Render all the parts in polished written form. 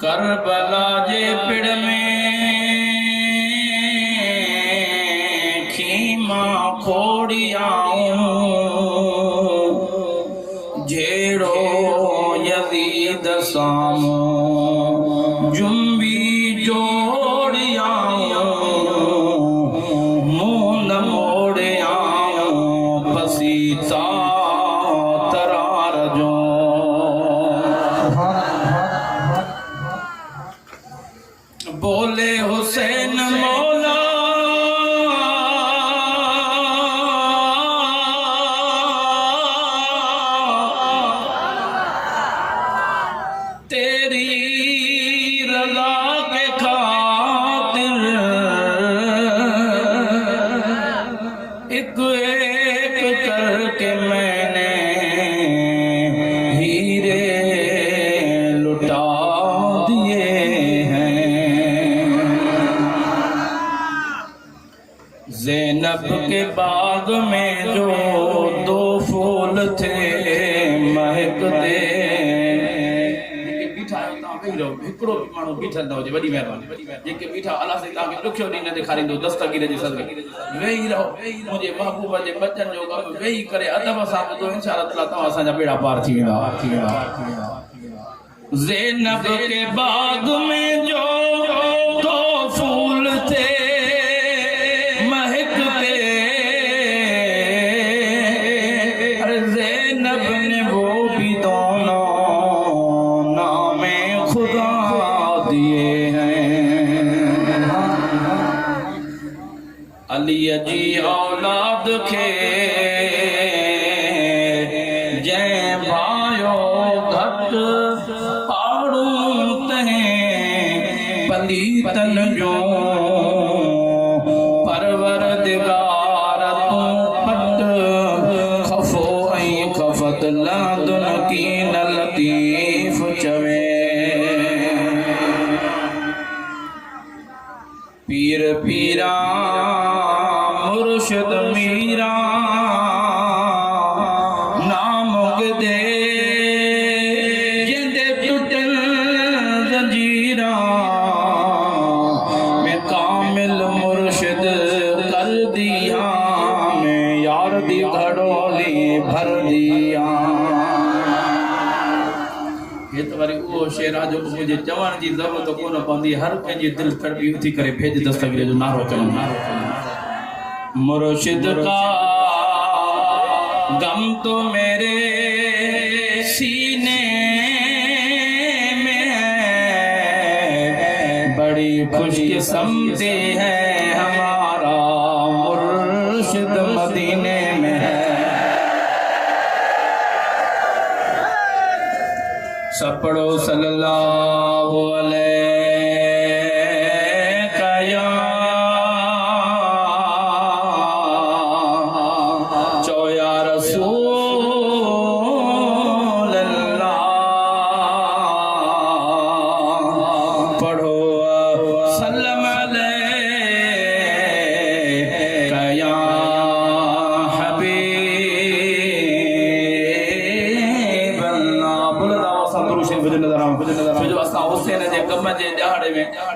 Karbala जे पिड़ में खीमा खोड़ियाऊं झेड़ो Yazid सामो zombie जोड़ियाऊं मुंह न मोड़ियाऊं पसीता तरार जो बोले हुसैन मौला तेरी रज़ा के खातिर एक एक करके मैंने हीरे लुटा दिए ज़ैनब के बाग में जो दो फूल थे महकते हिकिड़ो माण्हू बीठल न हुजे वॾी महिरबानी जेके बीठा अलाह साईं तव्हांखे ॾुखियो ॾींहुं न ॾेखारींदो दस्तगीर जे सदके वेही रहो मुंहिंजे महबूब जे बचन जो ग़म वेही करे अदब सां ॿुधो इंशाअल्लाह ताला तव्हां असांजा बेड़ा पार थी वेंदा ज़ैनब के बाग में जो दो फूल थे अली जी औलाद खे जंहिं भायो घट आड़ू तंहिं पलीतन जो परवरदिगार तूं पट खफ़ो ऐं खफ़त लादुन की न लतीफ़ चवे पीर पीरा मुर्शिद मीरा नाम दे जिंदे टुटल जंजीरा मैं कामिल मुर्शिद कर दिया मैं यार दी घड़ोली भर दिया ये तो वरी वो शेरा जो मुझे चवण जी ज़रूरत कोन पवंदी हर कंहिंजी दिल तड़पी उथी करे भेज दस्तगीर जो नारो चवंदा मुर्शिद का गम तो मेरे सीने में है बड़ी खुशकिस्मती है हमारा मुर्शिद मदीने में है सपड़ो सल्लल्लाहु अलैहि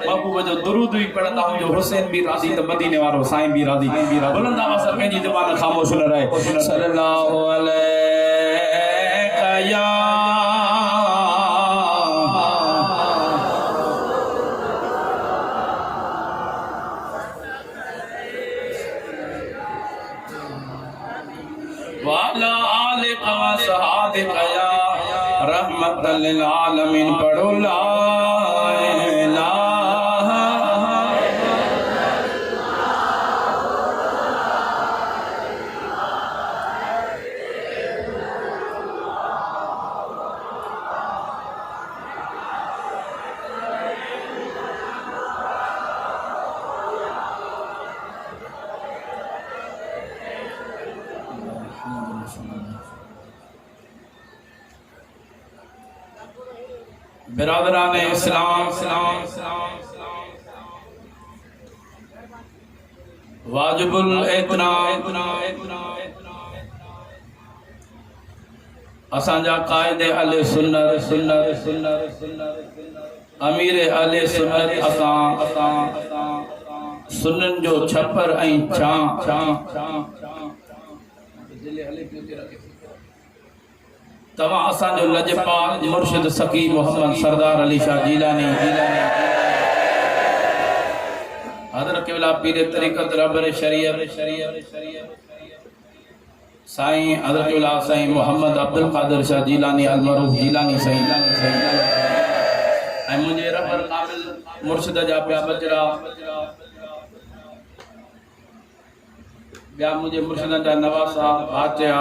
महबूब जो दुरूद भी पढ़ंदा हूं जो हुसैन भी राज़ी त मदीने वारो साईं भी राज़ी बुलंद आवाज़ सां पंहिंजी ज़बान ख़ामोश न रहे सल्लल्लाहु अलैहि या वाला आलिक व सहाबिक या रहमतल लिल आलमीन पढ़ो ला बिरादरान इस्लाम वाजिबुल एतराम असांजा कायदे अले सुन्नत सुन्नत सुन्नत सुन्नत अमीर अले सुन्नत असां सुन्नन जो छपर ऐं तव्हां असांजो लजपाल मुर्शिद सकी मोहम्मद सरदार अली शाह जीलानी हज़रत क़िबला पीर तरीक़त रहबर शरीयत साईं हज़रत क़िबला साईं मोहम्मद अब्दुल क़ादिर शाह जीलानी अलमरूफ जीलानी साईं ऐं मुंहिंजे रहबर कामिल मुर्शिद जा ॿिया बजरा ॿिया मुंहिंजे मुर्शिदनि जा नवासा भातिया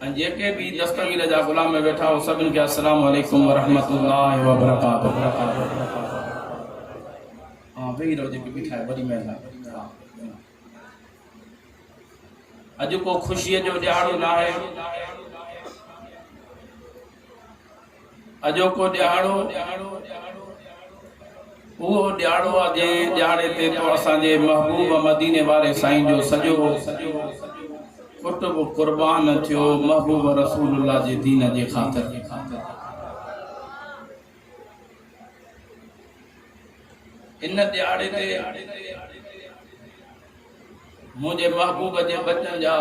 ऐं जेके भी दस्तगीर जा गुलाम में बैठा हो सभिनि खे अस्सलामु अलैकुम वरहमतुल्लाहि वबरकातुहू। हाँ वेही रहो जेके बीठा है बड़ी महिरबानी। अॼु को ख़ुशीअ जो ॾियारो न आहे, अॼोको ॾियारो उहो ॾियारो आहे जंहिं ॾियारे ते तो असांजे महबूब मदीने वारे साईं जो सॼो कुतुब कुर्बान थियो महबूब रसूलुल्लाह जे दीन जे ख़ातिर। इन ॾियारे ते मुझे महबूब जे बचन जा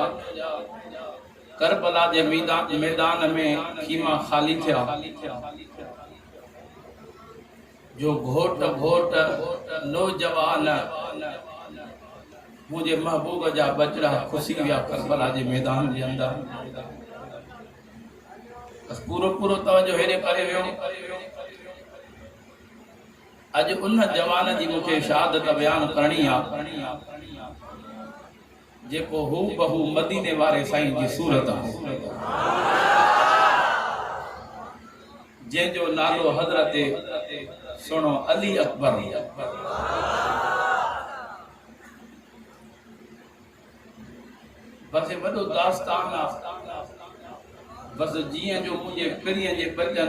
करबला जे मैदान में खीमा खाली थिया जो घोट घोट नौजवान मुझे महबूब जा बचड़ा खुशी विया करबला जे मैदान जे अंदर। बस पूरो पूरो तवज्जो हेरे करे वियो। अज उन जवान जी मुखे शहादत बयान करणी आ जेको हू बहु मदीने वारे साईं जी सूरत जंहिंजो नालो हज़रत सुनो अली अकबर। बस वॾो दास्तान आ। बस जीअं जो मुंहिंजे पिरीअ जे बचन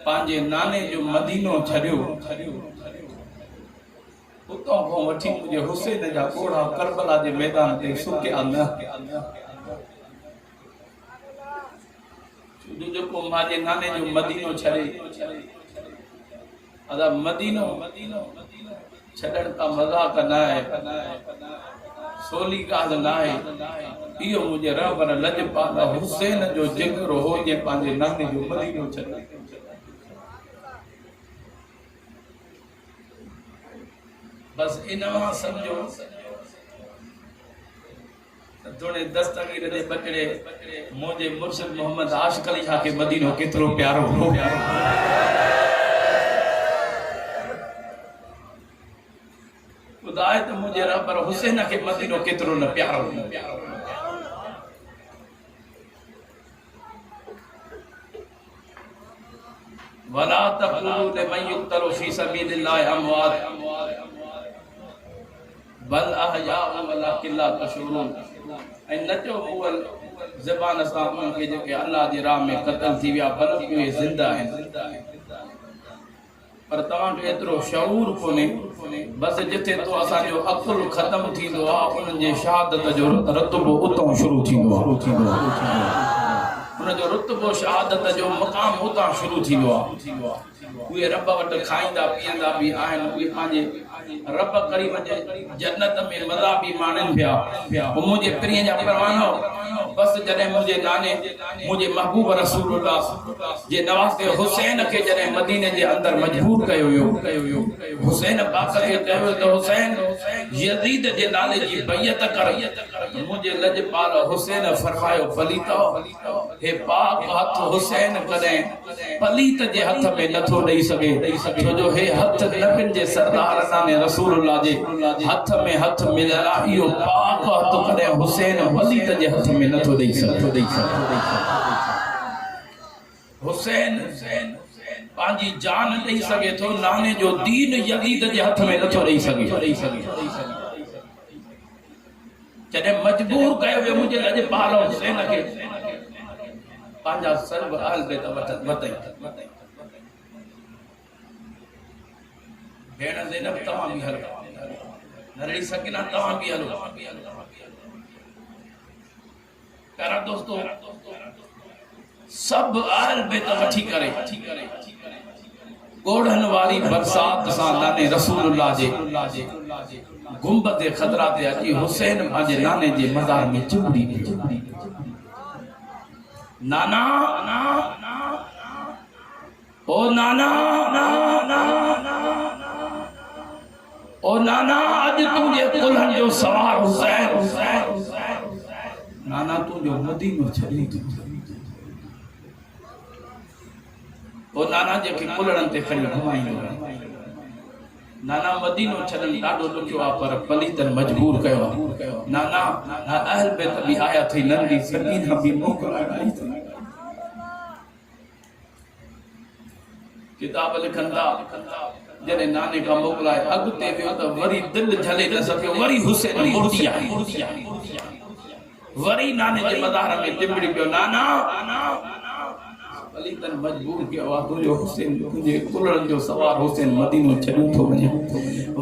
पंहिंजे नाने जो मदीनो छॾियो उतो खां वठी मुंहिंजे हुसैन जा कोड़ा करबला जे मैदान ते सुकिया न। जेको मुंहिंजे नाने जो मदीनो छॾे अदा मदीनो छॾण का मज़ाक न आहे, सोली ॻाल्हि न आहे। इहो मुंहिंजे रहबर लजपाल हुसैन जो जिक्र हो जे पंहिंजे नाने जो मदीनो छॾे। बस इन मां समझो थोड़े दस्तगीर जे बचड़े मुझे मुर्शिद मोहम्मद आशिक अली शाह के मदीनो केतरो प्यारो हो। खुदा तो मुझे रहबर हुसैन के मदीनो केतरो न प्यारो हो। वला तक़ूलू लिमन युक़तलु फी सबीलिल्लाहि अमवात बल अहयाउ वलाकिन ला तशऊरून। ऐं न चओ उहे ज़बान सां उनखे जेके अल्लाह जी राह में क़त्ल थी विया बल्कि उहे ज़िंदा आहिनि, पर तव्हांखे एतिरो शऊर कोन्हे। बस जिथे तो असांजो अकुल ख़त्म थींदो आहे उन्हनि जे शहादत जो रुतबो उतां शुरू थींदो आहे। उनजो रुतबो शहादत जो मक़ाम उतां शुरू थींदो आहे। उहे रब वटि खाईंदा पीअंदा भी आहिनि, उहे पंहिंजे रब करीम जे जन्नत में मज़ा भी माणनि पिया। मुंहिंजे प्रिय जा परवानो बस जॾहिं मुंहिंजे नाने मुंहिंजे महबूब रसूलुल्लाह जे नवासे हुसैन खे जॾहिं मदीने जे अंदर मजबूर कयो वियो, हुसैन पाक खे चयो त हुसैन यज़ीद जे नाले जी बैयत कर। मुंहिंजे लजपाल हुसैन फरमायो पलीत हे पाक हथ हुसैन कॾहिं पलीत जे हथ में नथो ॾेई सघे, छो जो हे हथ नबियुनि जे सरदार नाने रसूलुल्लाह जे हथ में हथ मिलियल आहे। इहो पाक हथ कॾहिं हुसैन पलीत जे हथ में नथो ॾेई सघे। हुसैन पंहिंजी जान ॾेई सघे थो, नाने जो दीन यज़ीद जे हथ में नथो ॾेई सघे। जॾहिं मजबूर कयो वियो मुंहिंजे लजपाल हुसैन खे पंहिंजा सर्व आल बे वतई भेण ज़ैनब तव्हां भी हलो, न रही सकिना तव्हां भी हलो। प्यारा दोस्तों सब आल बेत वठी करे गोढ़न वाली बरसात सा नाने रसूलुल्लाह जे गुंबद खदरा ते अची हुसैन पंहिंजे नाने जे मज़ार में चुबड़ी नाना ओ नाना ओ नाना अज तुझे कुल्हन जो सवार हुसैन नाना तुझो मदीनो छड़ी ओ नाना जे के कुल्हन ते खड़ी घुमाईंदो नाना मदीनो छड़न ॾाढो ॾुखियो आहे पर पलीतन मजबूर कयो नाना अहल बैत बि आया थी नंढी सकीना बि मोकिलाए आई थी किताब लिखंदा जने नाने का मोकिलाए अॻिते वियो त वरी दिलि झले न सकियो वरी हुसैन मुर्दी आई वरी नाने जे मज़ार में चिंबड़ी पियो नाना पलीतन मजबूर कयो आहे तुंहिंजो हुसैन तुंहिंजे कुल्हनि जो सवार हुसैन मदीनो छॾी थो वञे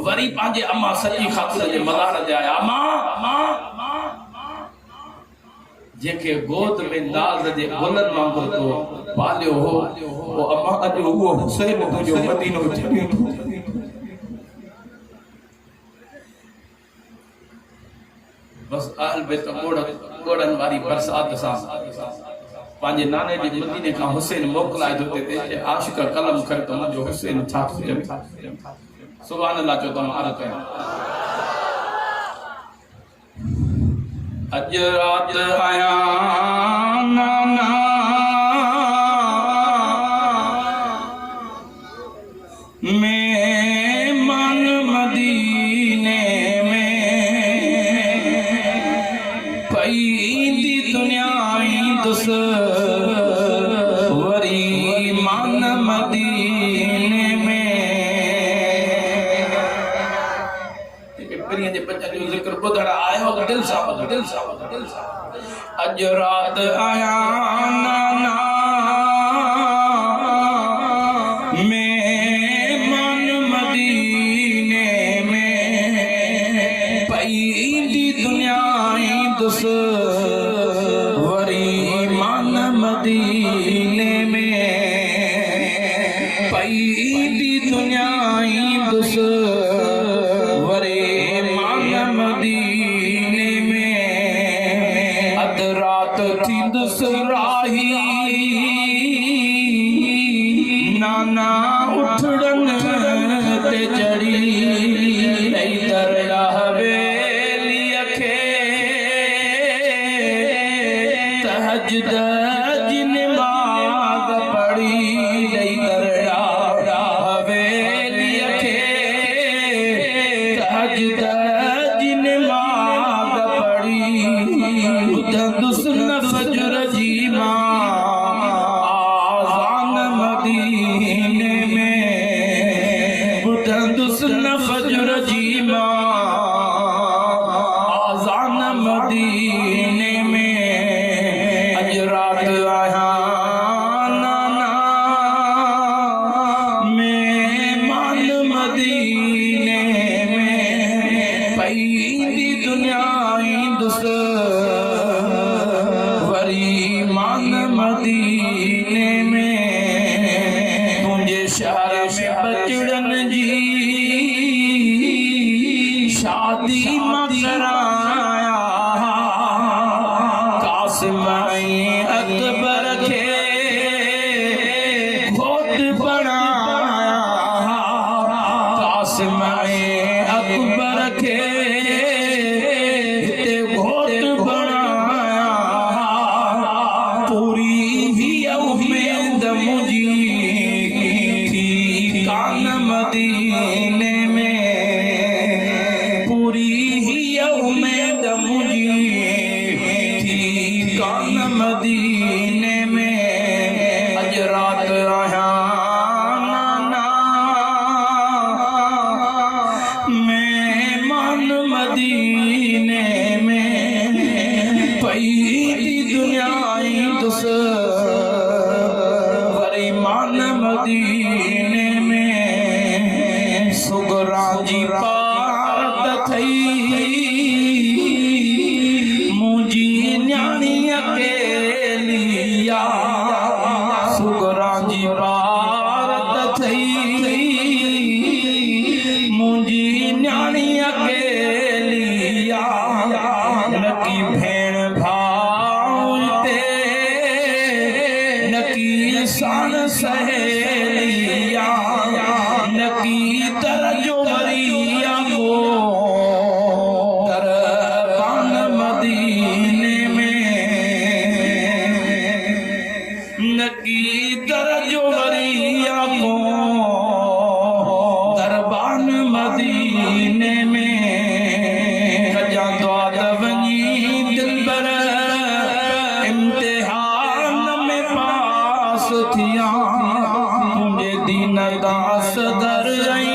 वरी पंहिंजे अम्मा सची ख़ातिर जे मज़ार ते आया अम्मा जेके गोद में नाज़ जे गुलनि वांगुरु तो पालियो हो ओ अम्मा अॼु उहो हुसैन तुंहिंजो मदीनो छॾी थो बस अहल बैत गोड़न वारी बरसात सां पंहिंजे नाने जे मदीने खां हुसैन मोकिलाए थो ते आशिक कलम करे त मुंहिंजो हुसैन छा थो चवे सुभान अल्लाह चओ त मां अर्ज़ कयां अॼु राति आया नाना मेहमान मदीने में पईंदी दुनिया ईंदुस वरी मान मदीने में जे बच्चन जो जिक्र ॿुधण आयो दिल सां अॼु राति आया नाना मेहमान मदीने में पईंदी दुनिया ईंदुस वरी मान मदीने में पईंदी दुनिया ईंदुस वरी मान मदीने में अध रात थींदुस राही नाना उठड़न ते चढ़ी ॾेई दरगाह हवेलीअ खे तहज्जुद जी नमाज़ पढ़ी ॾेई दरगाह हवेलीअ खे तहज्जुद जी नमाज़ पढ़ी ॿुधंदुसि न फजर जी मां मदीने में ॿुधंदुसि न फजर जी मां आज़ान मदीने में अॼु राति आया नाना मेहमान मदीने में पईंदी दुनिया ईंदुसि वरी मान मदीने में शहर में बचड़न जी शादी कराया कासिम अकबर खे घोट बनाया कासिम अकबर खे हिते घोट बनाया पूरी ही उम्मीद मुंहिंजी कान मदीने में पूरी ही उम्मीद मुंहिंजी थी कान मदीने में अॼु राति आया नाना मेहमान मदीने में पईंदी दुनिया ईंदुसि वरी मान मदीने में सुगरा जी पारत थई मुंहिंजी न्याणी सान सहेलिया नकी तरजो मरिया को दरबान मदीने में नकी तरजो मरिया को दरबान मदीने में कजा तो दवनी दिल पर इम्तिहान में पास थिया तुझे दीन दास दर आई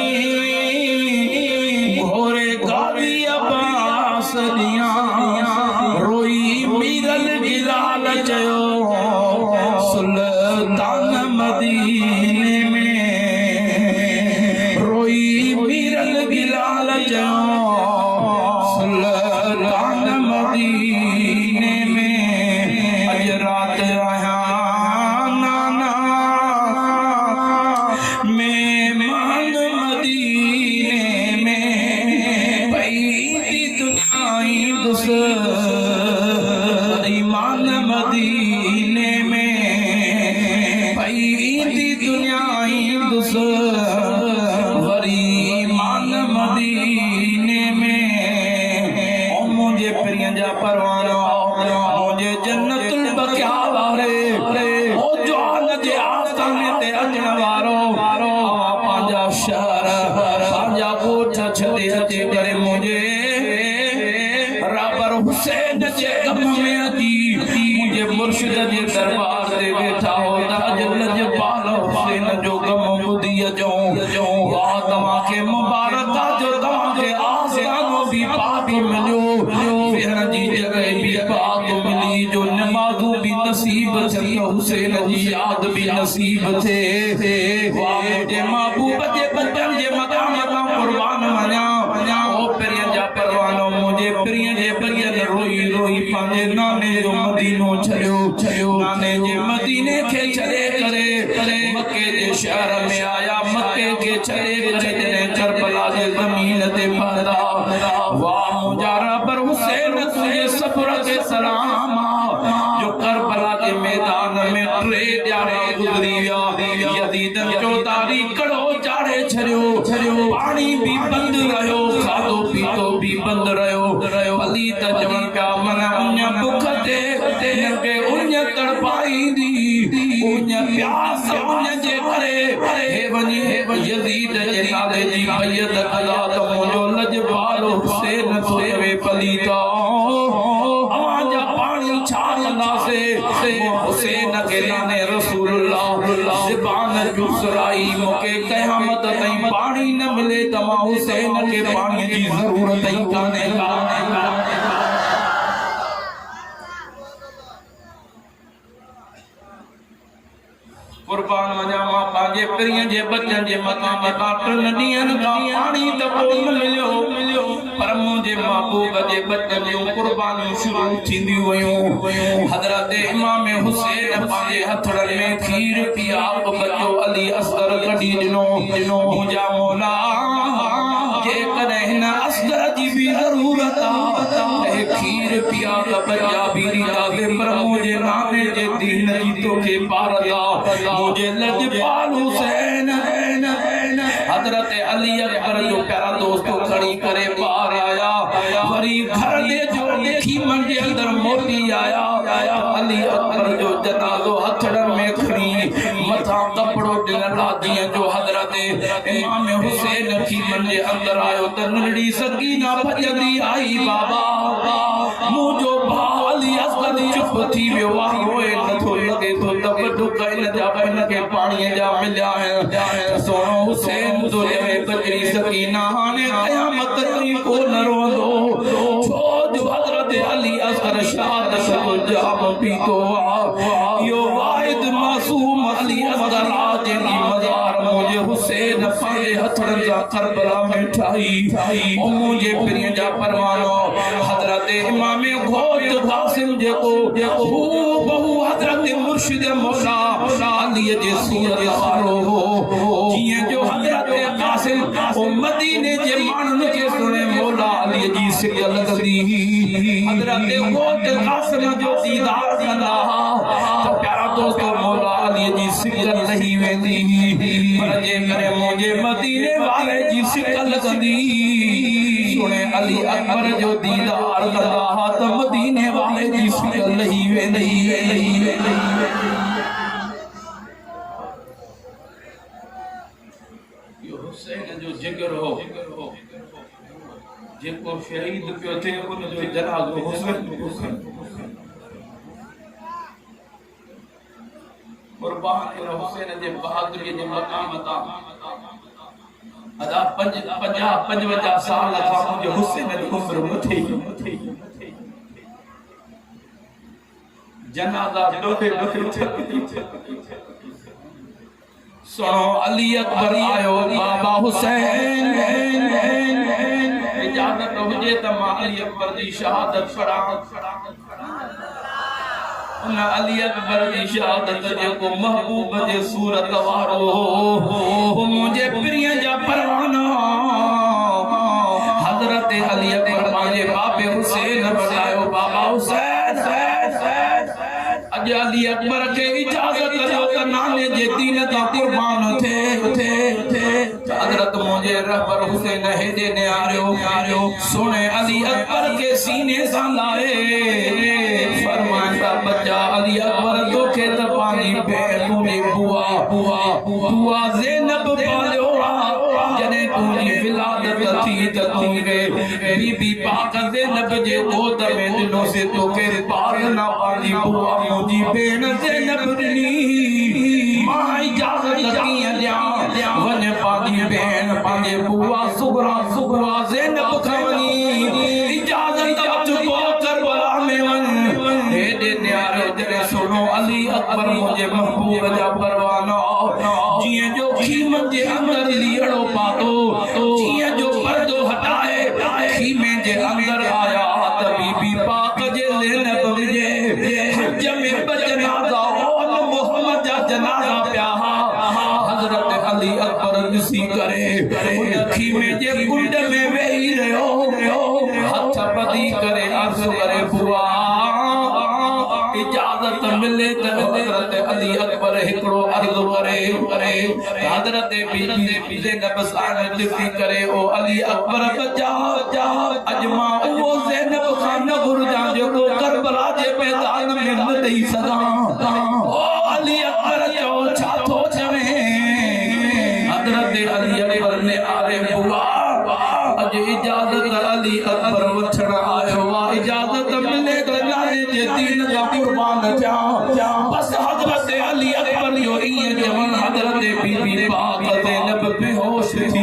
घोरे गावी अब्बास दिया रोई मीरल गिलाल चयो सुल्तान मदीने में रोई मीरल गिलाल चयो सुल्तान मदीने में अज रात आया नाना मेहमान मदीने में पैदी दुनियाई दुस ईमान मदीने में पैदी दुनियाई दुस वरी ईमान मदीने में ओ मुझे प्रिय जा परवानो मुझे जन्नतुल बकिया वारे ओ जान जे आस्थाने ते अचण वारो पांजा शहर पांजा कोठ छदे अचे करे मुझे राबर हुसैन जे गम में अची मुझे मुर्शिद जे दरबार ते वेठा हो ताज लजपाल हुसैन जो गम बुधी अचो वाह तव्हां खे मुबारक जो तव्हां खे आसियानो भी पाक मिलियो वेहण जी जगह भी पाक मिली जो नमाज़ू भी नसीब थी हुसैन जी याद भी नसीब थे वाह मुझे महबूब जे बचन जे मकाम तां कुर्बान वञा ओ प्रिय जा परवानो मुझे प्रिय जे परियन रोई रोई पंहिंजे नाने जो मदीनो छॾियो नाने जे मदीने खे छॾे करे मक्के जे शहर में आया मक्के खे छॾे करे जॾहिं करबला जे ज़मीन ते पहुता वाह मुंहिंजा रबर हुसैन तुंहिंजे सब्र खे सलाम जो करबला जे मैदान में 3 ॾियारा गुज़री विया यज़ीदन चौधारी कड़ो चाढ़े छॾियो पानी भी बंद रहियो खाधो पीतो भी बंद रहियो अली त चवण पिया मन उन बुख ते हिनखे उन तड़पाईंदी उन प्यास उन जे करे हे वञी यज़ीद जे नाले जी बैत अदा त मुंहिंजो लजपाल हुसैन सोवे पलीता अवां जा पाणी छा कंदासे हुसैन के नाने रसूलुल्लाह ज़बान जुसराई मूंखे क़यामत ताईं पाणी न मिले त मां हुसैन के पाणी जी ज़रूरत ई कान्हे कुर्बान वञा मां पंहिंजे प्रिय जे बचन जे मक़ाम तां 3 ॾींहंनि खां पाणी त कोन मिलियो पर मुंहिंजे महबूब जे बचन जूं कुर्बानियूं शुरू थींदियूं वयूं हज़रत इमाम हुसैन पंहिंजे हथड़नि में खीर पिया बचो अली असगर कढी ॾिनो मुंहिंजा मौला जेकॾहिं हिन असगर जी बि ज़रूरत आहे खीर पिया बचा भी ॾींदासीं पर मुंहिंजे नाने जे दीन जी तोखे पारदा मुझे लजपाल हुसैन हजरत अली अकबर जो प्यारा दोस्तों खड़ी करे बाहर आया वरी घर दे जो देखी मन जे अंदर मोती आया अली अकबर जो जनाज़ो हथड़न में खड़ी मथा कपड़ो ॾिनल जीअं जो हजरत इमाम हुसैन की मन जे अंदर आयो त नंढड़ी सकीना भॼंदी आई बाबा मुंहिंजो भाउ अली असगर चुप थी वियो आहे रोए नथो लॻे थो त वॾो कयल जा हिनखे पाणीअ जा मिलिया आहिनि सोनो हुसैन तो जवे बजरी सकीना हाणे क़यामत ताईं को न रोंदो छो जो हज़रत अली असगर शाद जो जाम पीतो यो वाहिद मासूम अली असगर जे मज़ार मुझे हुसैन पंहिंजे हथड़नि सां करबला में ठाही ओ मुंहिंजे प्रिय जा परवानो हज़रत इमाम घोट कासिम जेको बहु हज़रत मुर्शिद मौला अली जे सूरत वारो हो जीअं जो हज़रत कासिम ओ मदीने जे माण्हुनि खे सुणे मौला अली जी सिक लॻंदी हज़रत घोट कासिम जो दीदार कंदा त प्यारा दोस्तो मौला अली अली जी सिकल नहीं वेंदी पर जे करे मुझे मदीने वाले जी सिकल कंदी सुने अली अकबर जो दीदार करदा त मदीने वाले जी सिकल नहीं वेंदी यो हुसैन जो जिगर हो जेको शहीद पियो थे उन जो जनाज़ो हुसैन कुर्बान इन हुसैन जे बहादुरी जे मकाम ता अदा 55 साल था मुझे हुसैन जी उम्र मथे जनाज़ा डोखे सुनो अली अकबर आयो बाबा हुसैन इजाजत हुजे त मां अली अकबर जी शहादत पढ़ा उन अली अकबर जी शहादत जेको महबूब जे सूरत वारो हो मुझे प्रिय जा परवाना हजरत अली अकबर माजे बाबे हुसैन बतायो बाबा हुसैन अज अली अकबर के इजाजत जो त नाने जे दीन ता कुर्बान थे हजरत मुझे रहबर हुसैन हेदे ने आरियो सुने अली अकबर के सीने सा लाए फरमाया बच्चा अली अकबर तो के त पानी भेण तूने बुआ ज़ैनब पालियो जने तूनी विलादत थी त तूने बीबी पाक ज़ैनब जे गोद में दिलो से तो के पार ना पानी बुआ मुजी भेण ज़ैनब नी मां इजाजत किया दिया वने पानी भेण पांजे बुआ सुगरा ज़ैनब खवनी इजाजत चुपो करबला में वन हेदे न्यारे जरे सुनो अली अकबर मुझे महबूब जा परवाना जिए जो खीमत जे अंदर लीड़ो पातो जिए जो पर्दो हटाए खीमे जे अंदर आया त बीबी पाक जे ज़ैनब जे हज में बजनाजा और मोहम्मद जा जनाजा प्या हजरत अली अकबर सी करे उन खीमे जे कुंड में वेही रहो हथ बदी करे अर्ज करे बुआ इजाजत मिले त हजरत अली अकबर हिकड़ो अर्ज करे हजरत बीबी ज़ैनब साण लिखी करे ओ अली अकबर बचा अजमा वो ज़ैनब खान गुरजा जो करबला जे मैदान में न दई सदा ओ अली अकबर जो छा थो चवे हजरत अली अकबर ने आरे बुआ अज इजाजत अली अकबर वठण आयो इजाजत मिले त नाने जे दीन का कुर्बान थिया बस हजरत अली अकबर यो इए जवन हजरत बीबी पाक ज़ैनब बेहोश थी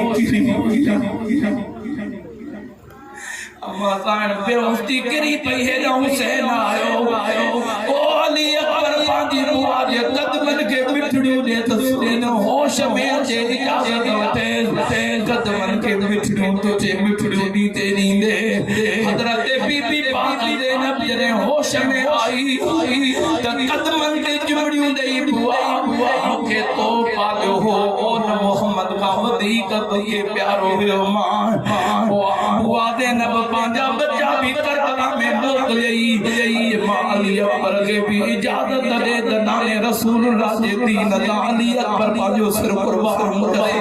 अम्मा साण बेहोश थी गिरी पई हे हुसैन आयो ओ अली अकबर पांजी बुआ जे कदमन के मिठड़ियों दे त सुन होश में जे इजाजत वठे कदमन के मिठड़ियों तो जे मिठड़ियों दी ते नींदे हजरत बीबी पाक ज़ैनब जने होश में आई त कदमन के चिमड़ियों दई बुआ के तो पालो हो ओन मोहम्मद का वधीक के प्यारो हुयो मां बुआ ज़ैनब पांजा बच्चा भी करबला में मोकलई मां अली अकबर के भी इजाजत दे त नाने रसूलुल्लाह जे दीन ता अली अकबर पांजो सिर कुर्बान करे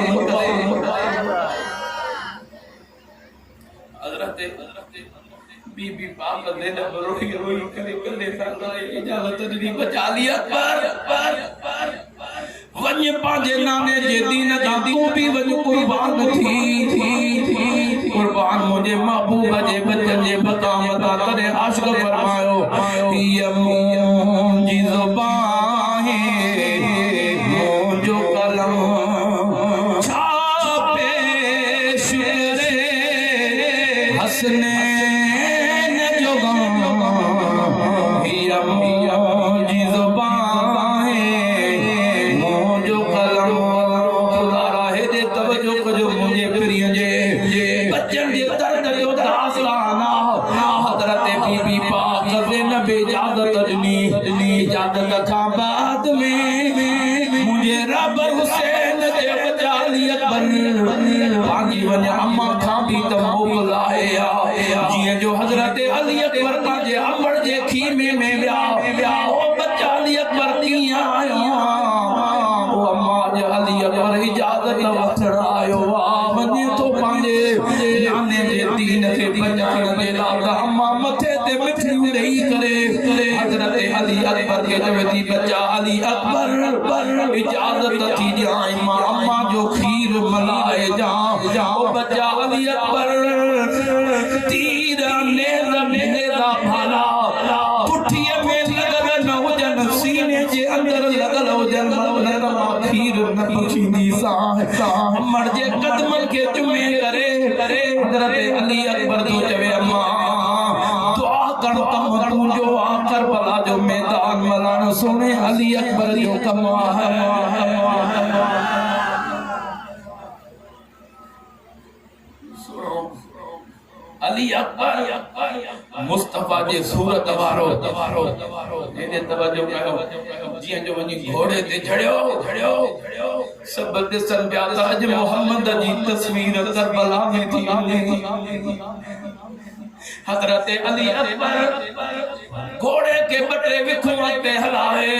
हजरत बीबी पाक ज़ैनब रोई करे कले सां इजाजत दी बचा लिया पर वञ पांजे नाने जे दीन ता तू भी वञ कुर्बान थी कुर्बान मुझे महबूब जे बचन जे मकाम ता तने आशिक फरमायो ये मुंजी ज़ुबान है मुंजो कलम छापे शुरे हसने जो गम ये मुंजी ज़ुबान है मुंजो कलम खुदा राहे दे तवज्जो कजो मुझे प्रिय जे बच्चन जे दर्द जो दासलाना हजरत बीबी पाक ज़ैनब इजाजत दी इजाजत का बाद में मुझे रब हुसैन दे बचा लिया अकबर पांजी वने अम्मा खां भी त मोकलाए जिए जो हजरत अली अकबर पांजे अमर जे खीमे में व्या ओ बचा लिया अकबर किया आयो अकबर के जवेदी बच्चा अली अकबर इजाजत थी जाए मां अम्मा जो खीर मलाए जा ओ बच्चा अली अकबर तीर नेज़ा भाला पुठिए में लगल न हुजन सीने जे अंदर लगल हुजन मन खीर न बखींदी साह मर जे कदमन के चुमे करे हजरत अली अकबर तो चवे अम्मा दुआ कर कम तू जो आकर भला जो मैदान मलान सोने अली अकबर जो कमा अली अकबर मुस्तफा जे सूरत वारो ने तवज्जो कयो जियां जो वनी घोड़े ते झड़ियो सब दिसन पिया त अज मोहम्मद जी तस्वीर करबला में थी हजरत अली अकबर घोड़े के बटरे विखुआ ते हलाए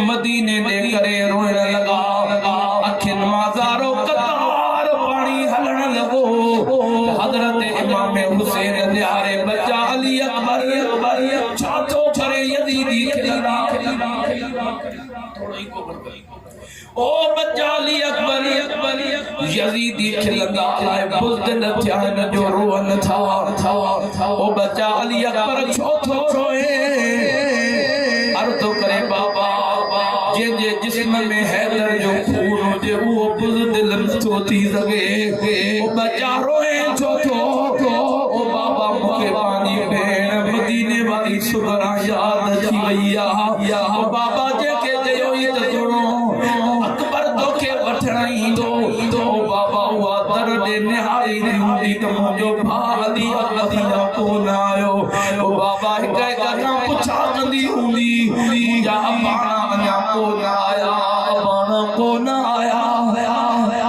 मदीने दे करे रोने लगा अखिन माजारो कतार पानी हलन लगो हजरत इमाम हुसैन न्यारे बच्चा अली अकबर छातो करे यजीदी खिला थोड़ी को ओ बच्चा अली अकबर यजीदी खिलंदा लाए बुज़दिल थियान जो रोवन था ओ बच्चा अली अकबर छो रोए अर्ज़ करे बाबा जे जिस्म में हैदर जो खून हुजे वो बुज़दिल नथो थी सके ओ बच्चा रोए छो ओ बाबा मूंखे पांजी भेण मदीने वाली सुगरा याद थी वईया ओ बाबा जेके चयो ई त सुनो अकबर तोखे वठण ईंदो बाबा हुआ दर्द निहारी हूंदी त मुंहिंजो भाउ अली अकबर कोन आयो ओ बाबा हिक खां पुछा कंदी हूंदी मुंहिंजा अबाणा अञा कोन आया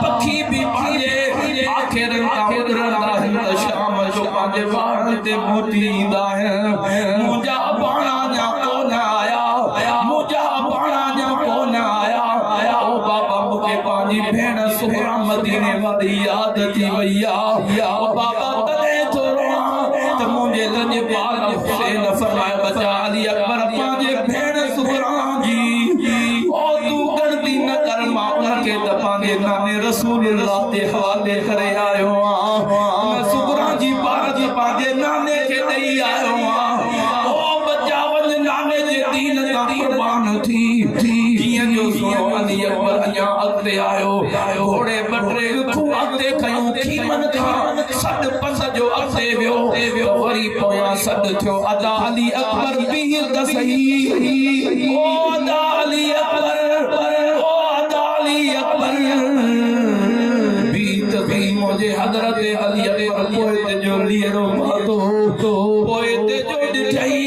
पखी भी पंहिंजे आखिर तां उड़ंदा आहिनि शाम जो पंहिंजे वारनि ते मोटी ईंदा आहिनि मुंहिंजा अबाणा अञा कोन आया मुंहिंजा अबाणा अञा कोन आया ओ बाबा मूंखे पंहिंजी भेण सुहरा मदीने वाली याद थी वईया ओ बाबा तॾहिं थो रोवां त मुंहिंजे लजपाल हुसैन फरमाए बचा अली अकबर पंहिंजे भेण सुहरा जी ओ तू गणती न कर मां उनखे त पंहिंजे नाने रसूलुल्लाह ते हवाले करे आयो आहियां सुहरा जी बाज पंहिंजे नाने खे ॾेई आयो आहियां ओ बचा वञ नाने जे दीन तां कुर्बान थी जियां जो सुनो अली अकबर अञा अॻिते आयो घोड़े बटरे खूह अॻिते खयूं खीमन खां सॾ पंध जो अॻिते वियो वरी पोयां सॾ थियो अदा अली अकबर बीह त सही ओ अदा अली अकबर ओ अदा अली अकबर बीह त सही मुंहिंजे हज़रत अली अकबर पोइ जो लीरो पातो पोइ जो ॾिठई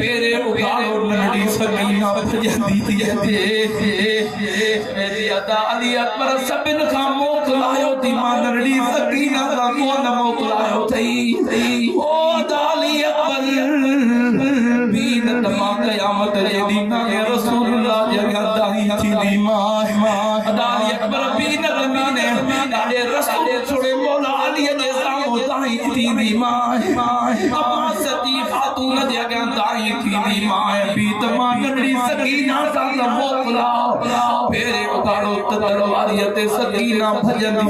पेरे उघाड़ो नंढी सकीना भॼंदी मेरी अदा अली अकबर सभिनि खां मोकिलायो थी मां नंढी सकीना खां कोन मोकिलायो अथई ओ अदा अली अकबर बीन त मां क़यामत जे ॾींहुं नाले रसूलुल्लाह जे अॻियां दाही थींदी मां अदा अली अकबर बीन ज़मीने ॾाढे रसूल छोड़े मौला अली जे साम्हूं दाही थींदी मां अम्मा सती खातून जे अॻियां दाही थींदी मां बी त मां नंढी सकीना सां मोकिला फेरे उघाड़ो त तलवारीअ ते सकीना भॼंदी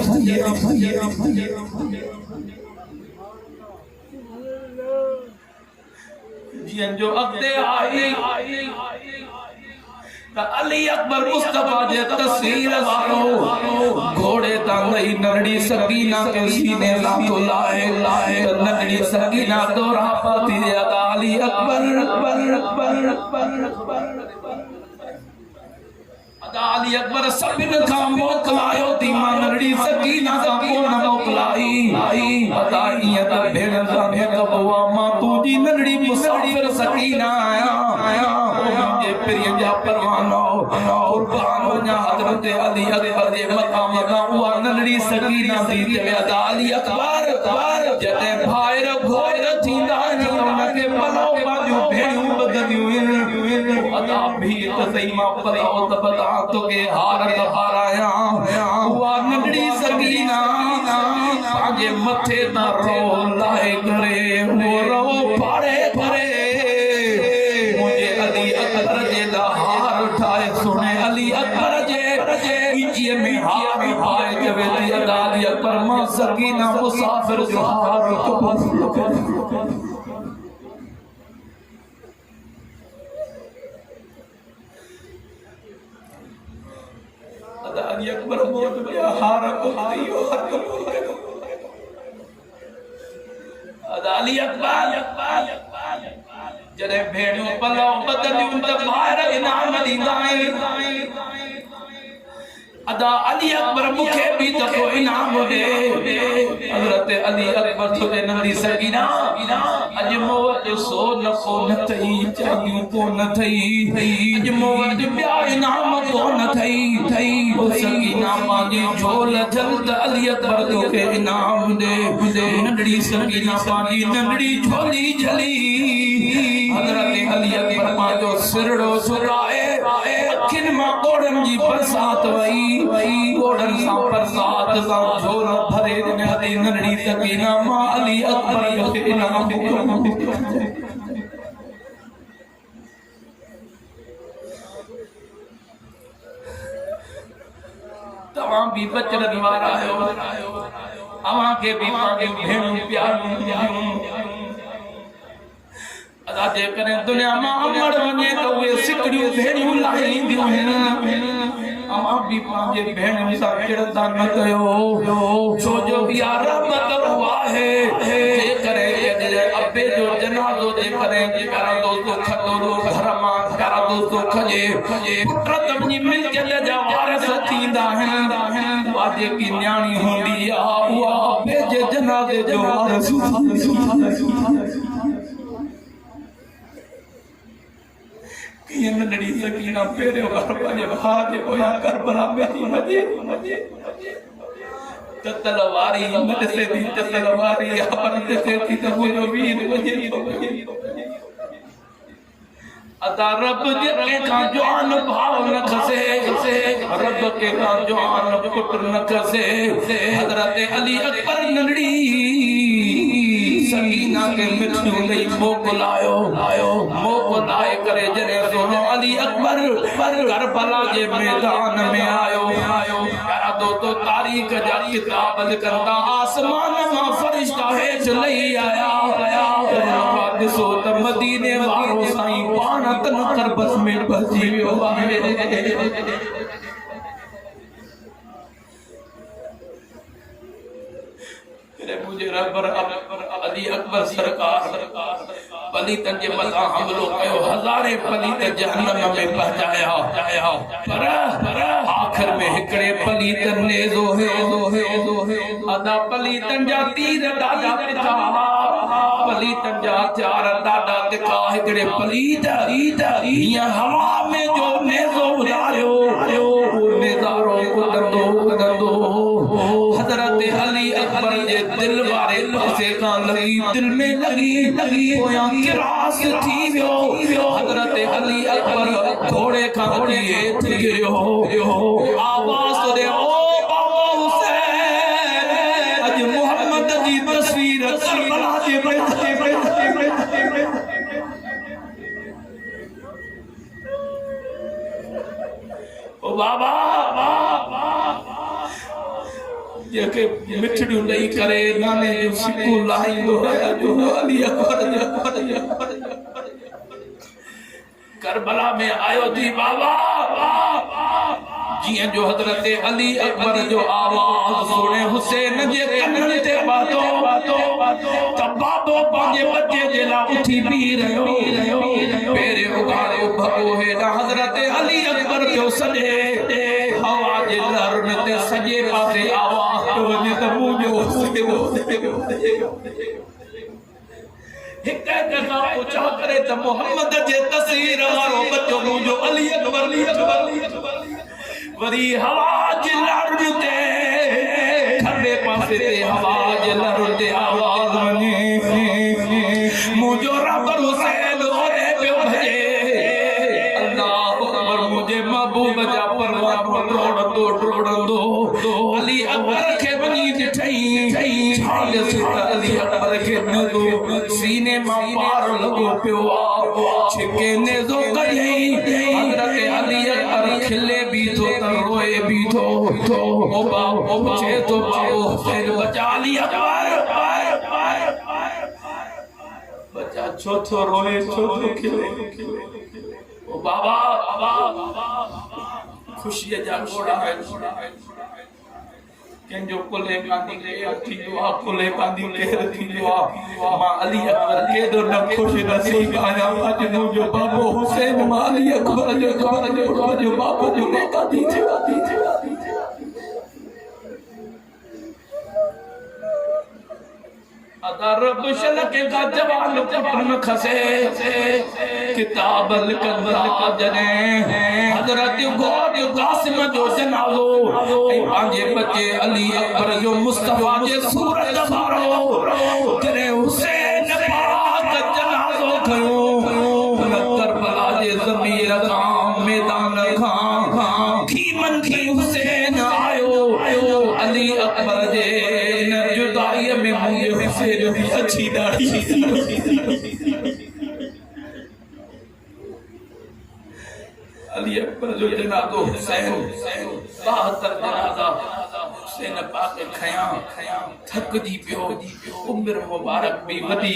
जियन जो अॻिते आई त अली अकबर मुस्तफा जे तस्वीर वारो घोड़े तां लही नंढी सकीना के सीने लाथो लाए नंढी सकीना दौरा पाती अदा अली अकबर अदा अली अकबर सभिनि खां मोकिलायो थी मां नंढी सकीना खां कोन मोकिलाई अदा ईअं त भेण सां कबो मां तुंहिंजी नंढड़ी मुसाफ़िर सकीना आया मुंहिंजे प्रिय जा परवानो कुर्बान वञा हज़रत अली अकबर जे मक़ाम खां उहा नंढड़ी सकीना थी चवे अदा अली अकबर जॾहिं भाइर घोर थींदा आहिनि त उनखे भलो पंहिंजूं भेणियूं ॿधंदियूं आहिनि अदा भी त सही मां पतो त बता तोखे हार न हाराया उहा नंढड़ी सकीना पंहिंजे मथे तां रो लाए करे वो रो पाड़े करे मुंहिंजे अली खिड़कीअ में हार पाए चवे थी अदा अली अकबर मां सकीना मुसाफिर जो हार अदा अली अकबर मौत में हार को आयो अदा अली अकबर जॾहिं भेड़ियूं पलव बदलियूं त ॿाहिर इनाम ॾींदा आहिनि अदा अली अकबर मुखे भी दफ़ो इनाम दे हज़रत अली अकबर तो नंढी सगीना अज मूं वटि सो नफ़ो न थई चाहियूं कोन थई अज मूं वटि ॿिया इनाम कोन थई सगीना पंहिंजी झोल जल्द अली अकबर तोखे इनाम दे नंढड़ी सगीना पंहिंजी नंढड़ी झोली झली हज़रत अली अकबर पंहिंजो सिरड़ो झुकाए अखियुनि मां ॻोढ़नि जी बरसात वई ॻोढ़नि सां बरसात सां झोल भरे ॾिनई नंढड़ी सकीना मां अली अकबर खे इनाम तव्हां भी बचड़नि वारा आहियो अव्हां खे भी पंहिंजूं भेणूं प्यारियूं अदा जेकॾहिं दुनिया मां अमड़ वञे त उहे सिकड़ियूं भेणियूं लाहींदियूं आहिनि अव्हां भी पंहिंजे भेणुनि सां किरंदा न कयो छो जो इहा रहमत आहे जेकॾहिं अबे जो जनाज़ो जेकॾहिं प्यारा दोस्तो खतो घर मां प्यारा दोस्तो खजे पुट तव्हांजी मिल्कियत जा वारिस थींदा आहिनि उहा जेकी न्याणी हूंदी आहे उहा अबे जे जनाज़े जो वारिस नंढड़ी सकीना पहिरियों बार पंहिंजे भाउ जे पोयां करबला में थी वञे त तलवारी न ॾिसे थी त तलवारी पर ॾिसे थी त मुंहिंजो वीर वञे अदा रब जे कंहिंखां जवान भाव न खसे रब कंहिंखां जवान पुट न खसे हज़रत अली अकबर नंढड़ी सकीना के मिठियूं ॾेई मोकिलायो मोकिलाए करे जॾहिं सोनो अली अकबर करबला जे मैदान में आयो प्यारा दोस्तो तारीख़ जा किताब लिखंदा आसमान मां फरिश्ता हेठि लही आया ॾिसो त मदीने वारो साईं पाण तन करबस में बची वियो आहे मुझे रबर अली अकबर सरकार पलीतन जे मथां हमलो कयो हज़ारे पलीत जहन्नम में पहुंचाया पर आखिर में हिकड़े पलीत नेज़ो अदा पलीतन जा तीर ॾाढा तिखा पलीतन जा हथियार ॾाढा तिखा हिकड़े पलीत हीअं हवा में जो नेज़ो उॾारियो नेज़ारो उॾंदो हज़रत अली अकबर जे दिल वारे पासे खां लगी दिल में लगी पोयां किरास थी वियो हज़रत अली अकबर घोड़े खां हेठि गिरियो आवाज़ दे ओ बाबा हुसैन अज मोहम्मद जी तस्वीर करबला जे ओ बाबा जेके मिठड़ियूं ॾेई करे नाने जो सिक्को लाहींदो अली अकबर करबला में आयो थी बाबा जियां जो हज़रत अली अकबर जो आवाज़ सुने हुसैन जे कननि ते बातो त बाबो पंहिंजे बच्चे जे लाइ उथी बीह रहियो पहिरें उगाड़े भॻो हेॾां हज़रत अली अकबर जो सॼे हवा जे लहरुनि ते सॼे पासे आवाज़ वञे त मुंहिंजो हिक जगह पूछा करे त मोहम्मद जे तस्वीर वारो बच्चो मुंहिंजो अली अकबर वरी हवा जे लहरुनि ते खॿे पासे ते हवा जे लहरुनि ते आवाज़ वञे मुंहिंजो रब हुसैन ओरे पियो भॼे अल्लाह अकबर मुंहिंजे महबूब जा परवानो ड्रोड़ंदो अली अकबर खे वञी ॾिठई अली अकबर खे नेज़ो सीने मां पार लॻो पियो छिके नेज़ो कढई हज़रत अली अकबर खिले भी थो त रोए भी ओ बाबू छे तो बाबू हुसैन बचा लिया बच्चा छोटो रोए छोटो खिले ओ बाबा खुशी जा घोड़ा है कंजो कोले कांदी के अठी दुआ कोले कांदी के रखी दुआ मां अली अकबर के दो न खुश नसीब आया आज मुझे बाबू हुसैन अली अकबर जो बाबू जो ने कांदी अगर बुशल के का जवान पटन खसे किताब अलकदरा जने हजरत गौर कासिम जो जनाजो पांजे बच्चे अली अकबर जो मुस्तफा जे सूरत मारो तेरे हुसैन पाक जनाजो खयो करबला जे ज़मीर खां मैदान खां की मन की हुसैन आयो अली अकबर जे जुदाई में मुझे हुसैन भी अच्छी दाढ़ी अली अकबर जो जनाज़ो हुसैन 72 जनाज़ा हुसैन पाक खया थक जी पियो उम्र मुबारक भी वधी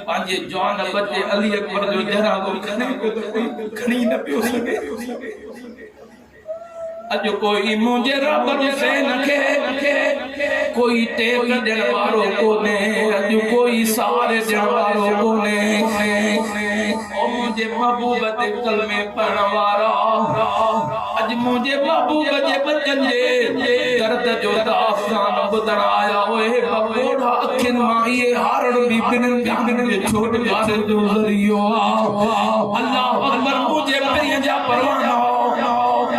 पांजे जवान बच्चे अली अकबर जो जनाज़ो खणी न पियो सके अज कोई मुझे रब हुसैन के कोई टेक देण वारो कोने अज कोई सारे देण वारो कोने ओ मुझे महबूब ते कलमे पढ़ण वारा अज मुझे महबूब जे बचन जे दर्द जो दास्तान ॿुधण आया होए बकोड़ा अखिन मां ये हारण भी बिन जे छोट ॿार जो ज़रियो अल्लाह अकबर मुझे प्रिय जा परवाना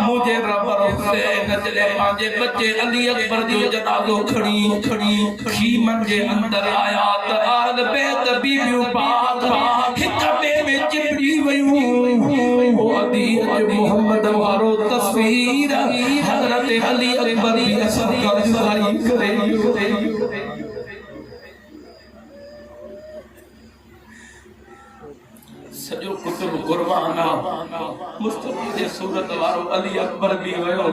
मुझे रब हुसैन चले पांजे बच्चे अली अकबर जो जनाज़ो खड़ी खीमन जे अंदर आया त आल बैत बीबियूं पाक हिक बे में चिपड़ी वयूं ओ अदी मोहम्मद वारो तस्वीर हजरत अली अकबर की असर का जुदाई करे सजो कुतुब कुर्बाना मुस्तफा जे सूरत वारो अली अकबर भी वयो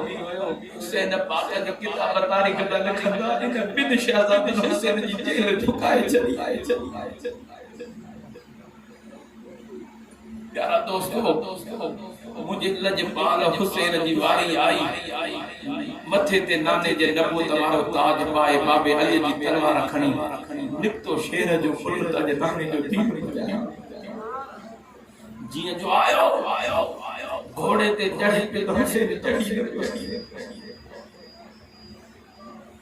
हुसैन पाक जो किताब तारीख दा लिखंदा इन बिन शहजाद हुसैन जी जेल ठुकाए चली प्यारा दोस्तों मुझे लजपाल हुसैन जी वारी आई मथे ते नाने जे नबूत वारो ताज पाए बाबे अली जी तलवार खणी निकतो शेर जो फुल ताज नाने जो दीन बजाया जी जो आयो घोड़े ते चढ़े पे तो हुसैन चढ़ी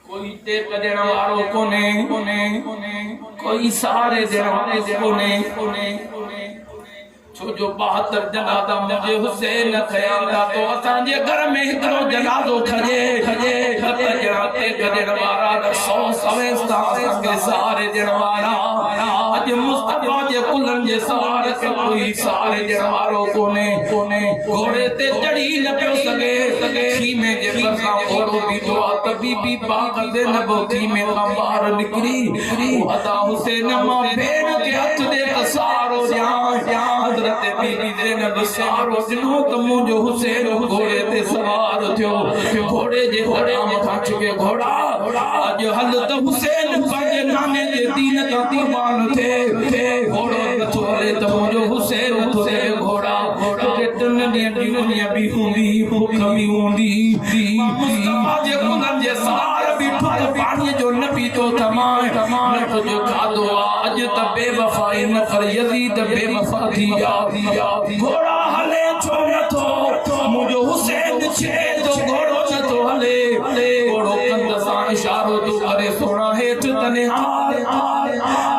कोई टेक देण वारो कोने कोई सहारे देण वारो कोने छो जो 72 जनाज़ा मुझे हुसैन खयाला तो असां जे घर में हिकड़ो जनाज़ो खजे जनाते गदेण वारा 100 सवेस्ता के सहारे देण वारा अज मुस्तफा जे कुलन जे सहारे के कोई सहारे देण वारो कोने घोड़े ते चढ़ी न पियो सके खीमे जे बरसा घोड़ो भी तो तबीबी पाक दे नबी में का बाहर निकरी अदा हुसैन मां भेण के हथ दे सहारो हजरत बीबी ज़ैनब सहारो दिनो त मुंहिंजो हुसैन घोड़े ते सवार थियो घोड़े जे मथां चुके घोड़ा अज हल त हुसैन पंहिंजे नाने जे दीन तां कुर्बान थे घोड़ो नथो हले त मुंहिंजो हुसैन थे घोड़ा टिन ॾींहं जी दुनिया बि हूंदी भूख बि हूंदी मुस्तफा जे कुलनि जे सहारे बीठो त पाणीअ जो न पीतो तमाम न कुझु खाधो आहे अॼु त बेवफ़ाई न कर यज़ीद बेवफ़ा थी घोड़ा हले छो नथो मुझो हुसैन छे तो घोड़ो नथो हले घोड़ो कंद सां इशारो तो करे सोना हेठ तने हार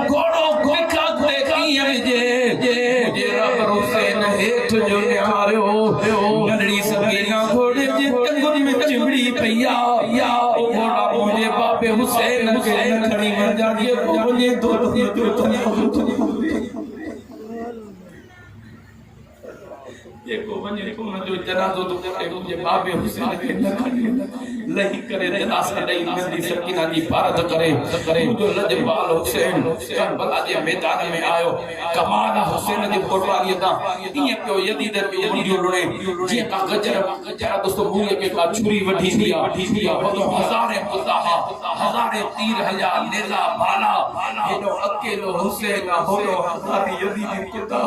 घोड़ो कोखा ते कीअं जे रब हुसैन हेठ जो निहारियो नंढड़ी सगीना घोड़े जे टंगुनि में चिमड़ी पईया घोड़ा मुझे बाबे हुसैन के खणी वञा जे मुझे तो जेको वञे उन जो जनाज़ो तो करे मुंहिंजे बाबे हुसैन खे न खणी लही करे जनाज़े ॾेई नंढी सकीना जी भारत करे मुंहिंजो लजपाल हुसैन करबला जे मैदान में आयो कमाल हुसैन जी कुर्बानीअ तां ईअं पियो यदीद पियो मुंहिंजो लुणे जीअं का गजर दोस्तो मूंगे के का छुरी वठी थी वॾो हज़ारे फताहा हज़ारे तीर हया नेज़ा भाला हेॾो अकेलो हुसैन होॾो हज़ारे यदीद किता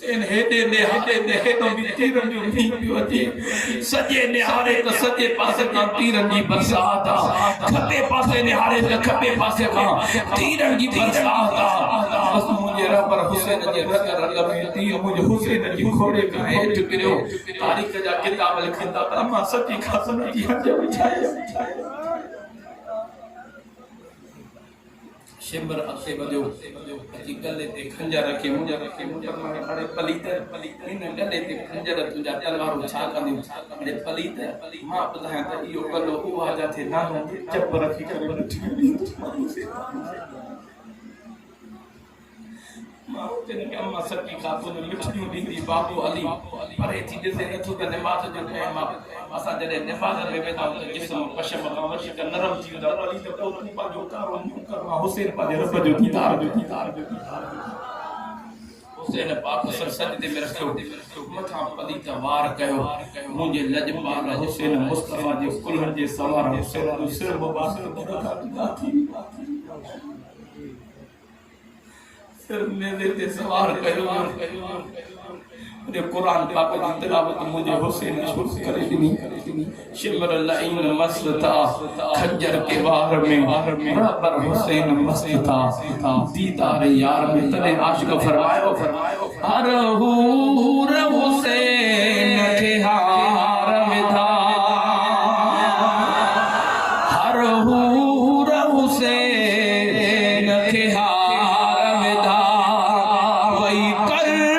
इन हेडे ने हटे ने हेडो भी तीरन जो भी पियो अचे सजे निहारे तो सजे पासे का तीरन जी बरसात खबे पासे निहारे तो खबे पासे का तीरन जी बरसात बस मुझे रबर हुसैन जे रग में तीर मुझे हुसैन जी घोड़े का हेठ गिरियो तारीख जा किताब लिखंदा अम्मा सची खासन जी हज विछाए शिमर अखे बजो अची गले ते खंजर रखे मुंहिंजा मां अरे पलीत इन गले ते खंजर तुंहिंजा तलवारूं छा कंदियूं अरे पलीत मां ॿुधायां त इहो गलो उहा जाथे नानो चप रखी करे मां तेन के अम्मा सकी खातून मिठड़ियूं ॾींदी बाबू अली परे थी ॾिसे नथो त निमाज़ जो टाइम असां जॾहिं निमाज़ में वेंदा आहियूं जिस्म पशम खां वधीक नरम थी वेंदा अली त पोइ तूं पंहिंजो कारो मुंहुं कर हुसैन पंहिंजे रब जो दीदार हुसैन पाक सजदे में रखियो मथां पलीत वार कयो मुंहिंजे लजपाल हुसैन मुस्तफा जे कुल्हनि जे सवार हुसैन जो सिर मुबारक थी सिर नेज़े ते सवार कयो कुरान पाक जी तिलावत मुझे हुसैन शुरू करे दी शिमर लाइन मस्त था खंजर के वार में बराबर हुसैन मस्त था दीदार यार में तने आशिक फरमायो हर हूर हुसैन के हार में था हर हूर हुसैन के हार में था वही करबल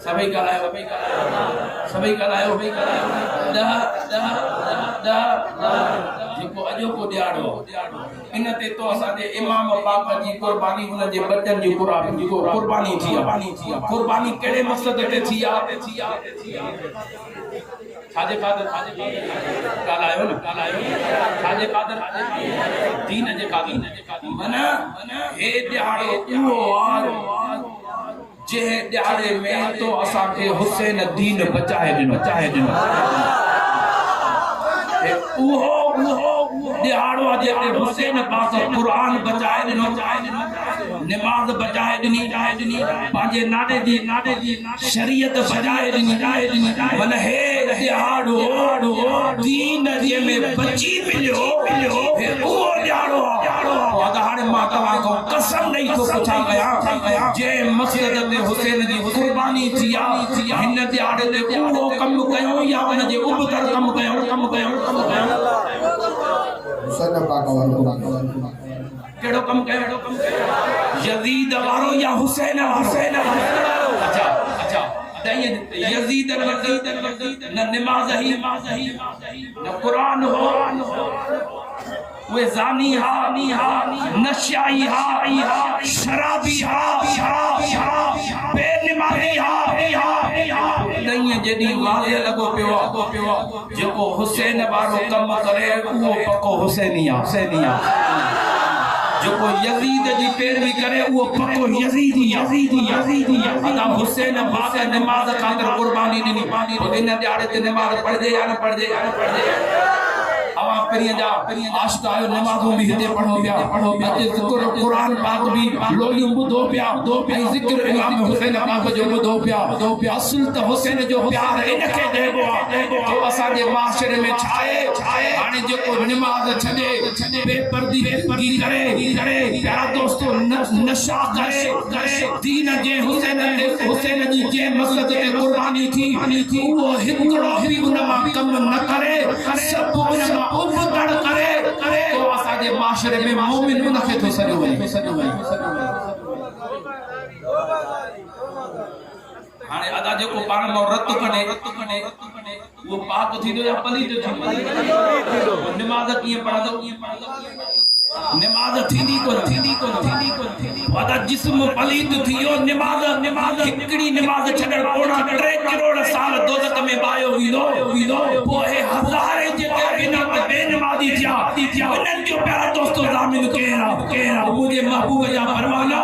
सभई ॻाल्हायो सभई ॻाल्हायो ॾह ॾह ॾह जेको अॼोको ॾियारो इन ते तो असांजे इमाम पाक जी कुर्बानी हुन जे बचन जी कुर्बानी थी आहे कुर्बानी कहिड़े मक़सद ते थी आहे छाजे ख़ातिर ॻाल्हायो न छाजे ख़ातिर दीन जे ख़ातिर माना हे ॾियारो उहो आहे जंहिं ॾियारे में तो असांखे हुसैन दीन बचाए ॾिनो उहो ॾियारो आहे जिते हुसैन पाक क़ुरान बचाए ॾिनो निमाज़ बचाए ॾिनी पंहिंजे नाले जी शरीयत बचाए ॾिनी माना हे ॾियारो दीन जे में बची मिलियो हे उहो ॾियारो हाणे मां तव्हां खां कसम ॾेई थो पुछां कयां जंहिं मक़सद ते हुसैन जी कुर्बानी थी आहे हिन ॾियारे ते उहो कमु कयूं या हुन जे उबतर कमु कयूं केड़ो कम कयो यजीद वारो या हुसैन वारो अच्छा यजीद न निमाज़ ही न कुरान हो वे जानी हा नशाई हा शराबी हा बेनमाज़ी हा नहीं जदी वाज़े लगो पियो जेको हुसैन वारो कम करे उहो पको हुसैनिया जो को यजीद जी पैरवी करे वो पको यजीदी अदा हुसैन पाक नमाज खातर कुर्बानी दी इन ॾियारे ते नमाज पढ़दे या न पढ़दे अवा परियां आशिक आयो नमाज़ों भी हिते पढ़ो पिया अॼु ज़िक्र कुरान पाक भी लोलियूं ॿुधो पिया ऐं ज़िक्र इमाम हुसैन पाक जो ॿुधो पिया असुल त हुसैन जो प्यार इनखे ॾिबो आहे जो असांजे माशरे में छाए हाणे जेको नमाज़ छॾे बेपर्दी करे प्यारा दोस्तो नशा करे दीन जे हुसैन जी जे मक़सद ते कुर्बानी थी उहो हिकिड़ो बि उन मां कम न करे सभु उन मां उबतड़ करे तो असांजे माशरे में मोमिन उनखे थो सॾियो वञे हाणे अदा जेको पाण मां रत कढे वो पाक थींदो या पलीत थींदो नमाज़ कीअं पढ़ंदो नमाज़ थींदी कोन वादा जिस्म पलीत थियो नमाज़ हिकड़ी नमाज़ छडण पोणा 3 करोड़ साल दोज़ख में बायो वींदो पोइ हज़ारे जेके बिना बेनमाज़ी थिया उन्हनि जो प्यारा दोस्तो ज़ामिन केरा मुंहिंजे महबूब जा परवाना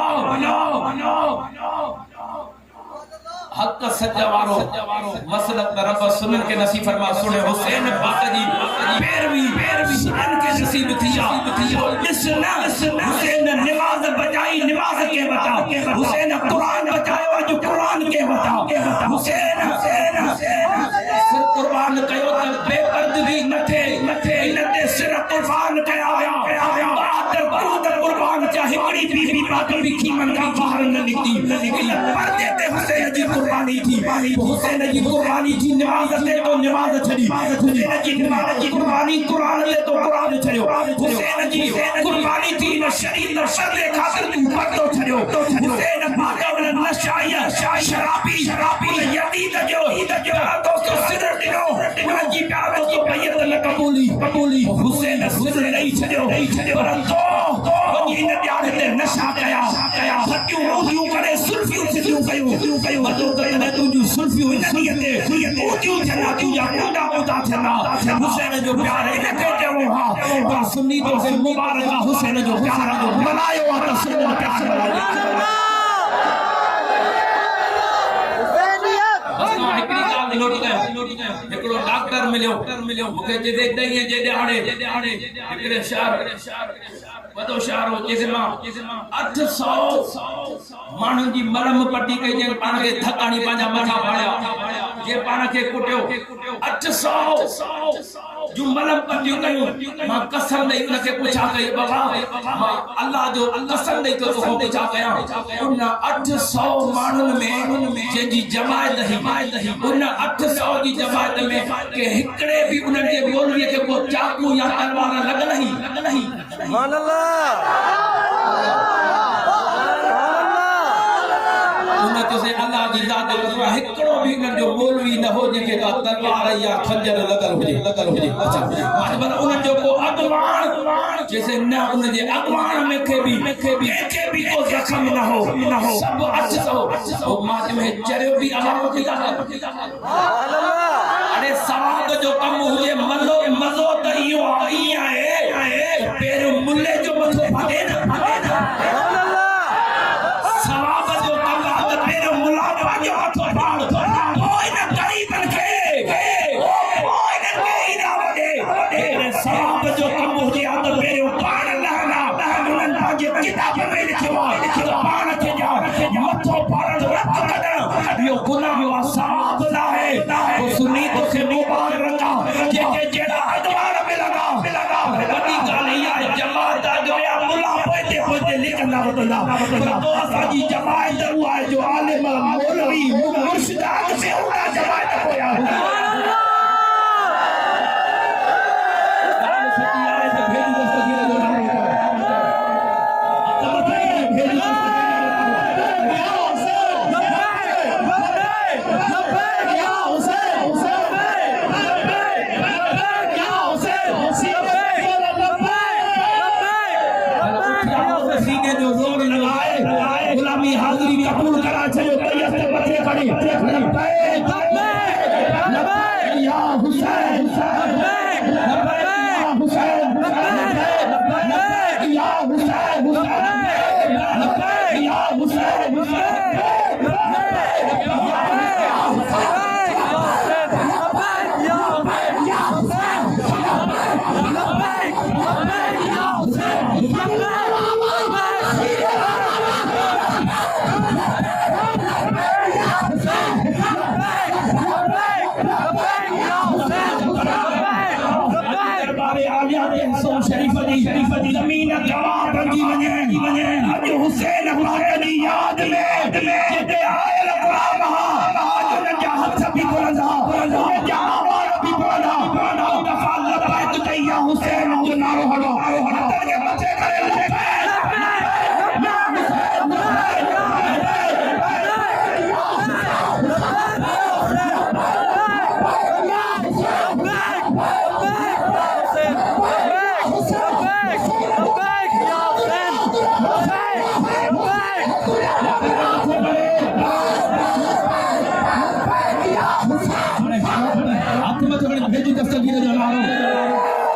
हक सच वारो मसलक रब सुनन के नसीब फरमा सुने हुसैन पाक जी पैरवी सुनन के नसीब थिया लिसना हुसैन नमाज बजाई नमाज के बता हुसैन कुरान बचायो जो कुरान के बता हुसैन सिर कुर्बान कयो त बेपर्द भी नथे इनते सिर कुर्बान कया बहादुर कुर्बान चा हिकड़ी बीबी पाक बिखी मन का बाहर न निकली पर्दे ते हुसैन जी कुर्बानी थी हुसैन जी कुर्बानी थी नमाज ते तो नमाज छड़ी हुसैन जी नमाज की कुर्बानी कुरान ते तो कुरान छड़ियो हुसैन जी कुर्बानी थी न शरीर शर्ले खातिर तू पर्दो छड़ियो हुसैन पाक न नशाई शराबी यदीद जो दोस्तों सिर दिनो जी प्यार की बैत न कबूली हुसैन सिर नहीं छड़ियो पर तो वनी इन ॾियारे ते नशा कया सटियूं ऊदियूं करे सुल्फियूं सिधियूं कयूं वधो करे तुंहिंजूं सुल्फियूं नदीअ ते ऊदियूं थियनि तुंहिंजा ऊदा थियनि हुसैन जो प्यार इनखे चयो हा पर सुन्नी तो मुबारक हुसैन जो प्यार मनायो आहे त सुन्नी प्यार मनायो हिकिड़ो डॉक्टर मिलियो मूंखे चए ॾहीं जे ॾियारे हिकिड़े शहर वॾो शहर हो जंहिंमें 800 माण्हुनि जी मलम पटी कई जंहिं पाण खे थकाणी पंहिंजा मथा फाड़िया जे पाण खे कुटियो 800 जो मलम पटियूं कयूं मां कसम ॾेई उनखे पुछा कई बाबा मां अल्लाह जो कसम ॾेई तो पुछा कयां उन 800 माण्हुनि में जंहिंजी जमायत ही उन 800 जी जमायत में के हिकिड़े भी उन्हनि जे मौलवीअ खे को चाकू या तलवार लॻल ही सुभान अल्लाह उन तो से अल्लाह जी ज़ात कुदवा हिकड़ो भी न जो मौलवी न हो जेके का तलवार या खंजर लगल हो जे अच्छा मतलब उन जो को अगवान जैसे न उन जे अगवान में के भी को जख्म न हो सब अच्छा हो मां में चरियो भी अल्लाह की अरे सवाब जो कम हुए मज़ो त इहो आहे पेर मुल्ले जो मथो फाटे न सवाब जो कम त पेर मुल्ला जो मथो फाड़ कोई न गरीबन के इना वडे सवाब जो कम हुए त पेर पाण लहना उन्हनि पंहिंजे किताब में लिखियो आहे पाण खे मथो फाड़ण रख कढण इहो गुनाह जो सवाब न आहे तो सुनी तो से मुबारक रखा जेके जेड़ा अदवार में लगा वडी गाली आहे जमात अगया मुल्ला पोते लिखंदा वतंदा तो असांजी जमात उहा आहे जो आलिम मौलवी मुर्शिद से उहा जमात कोया गुलामी हाजिरी कबूल करा छो तैयत बचे खड़ी लब्बैक लब्बैक या हुसैन लब्बैक या हुसैन लब्बैक या हुसैन लब्बैक या हुसैन शरीफ दी जमीन जवाब बंदी वने अज हुसैन पाकनी याद में जेते आयल गुलाम अज न हथ भी बुलंदा जहावार भी बुलंदा दफा लबैक तैया हुसैन जो नारो हलो हतर के बचे करे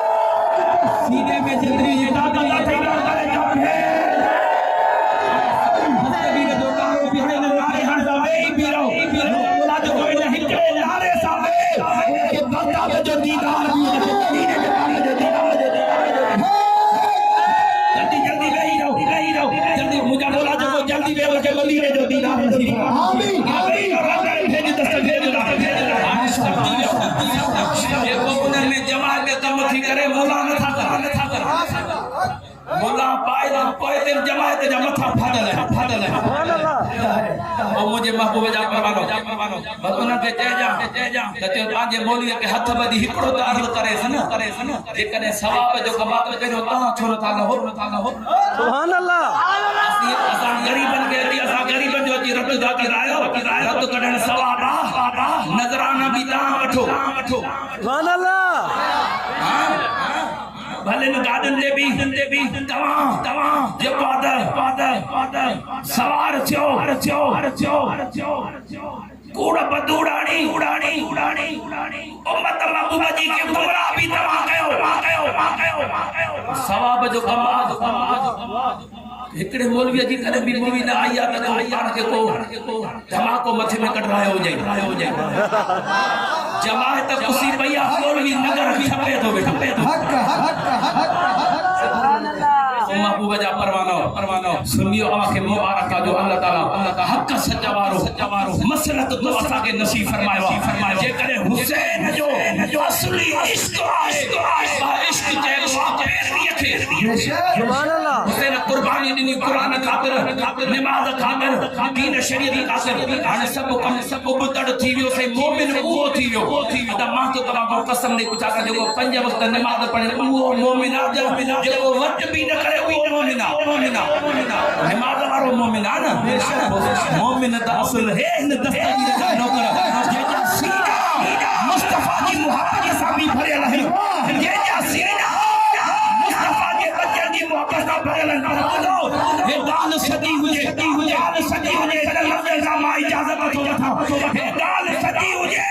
सीने में जिंदगी ये दादा करे जाने तस्वीर जो नारो बिहाई न नारे हर दवे पीरो बोला जो कोई नहीं के नारे सावे के दादा जो दीदार भी सीने में दादा जो दीदार जल्दी रही रहो जल्दी मुझे बोला जो जल्दी वे के बली रे जो दीदार आमीन आमीन भेज तस्वीर जो ये को ने जमात में कम थी करे मौला न था कर मौला पाए ना कोई दिन जमात जा मथा फादल है ओ मुझे महबूब जा परवानो भगवान के जय जा ते पांजे मौली के हाथ बदी हिकड़ो त अर्ज करे सन जे कने सवाब जो कमात करो ता छोर था हो सुभान अल्लाह असा गरीबन के असा गरीबन जो रब जाती रायो रब कढण सवाब नजराना भी ता वठो सुभान अल्लाह भले न गादन दे भी तवा जे पादर सवार थियो कूड़ा बदूड़ानी उड़ानी उम्मत महबूब जी के गुमराह भी तवा कयो सवाब जो कमा हिकड़े मौलवी जी कने भी मूवी न आया त पाण के को धमाको मथे में कढवायो हो जाए जमात खुशी भैया मौलवी नगर छपे तो हक महबूब जा परवानो सुनियो आके मुबारक जो अल्लाह ताला हक सच्चा वारो मसलत तो असा के नसीब फरमायो जे करे हुसैन जो असली इश्क आहे इश्क जे सुभान अल्लाह हुसैन कुर्बानी कुर्बानी दी कुरान खातिर नमाज खातिर दीन शरीयत खातिर हाने सब कम सब बुतड़ थी वियो से मोमिन वो थी वियो त मां तो तमा को कसम ने कुछ आका जो 5 वक्त नमाज पढ़े वो मोमिन आ जो वट भी न करे वो मोमिन नमाज वारो मोमिन ना मोमिन त असल है इन दस्तगीर का नौकर जेजा सीना मुस्तफा जी मोहब्बत के सामी भरल है जेजा सीना मुस्तफा जी बच्चन जी मोहब्बत का भरल है हे गाल सदी हुजे लफ्ज़ मां इजाजत तो था हे गाल सदी हुजे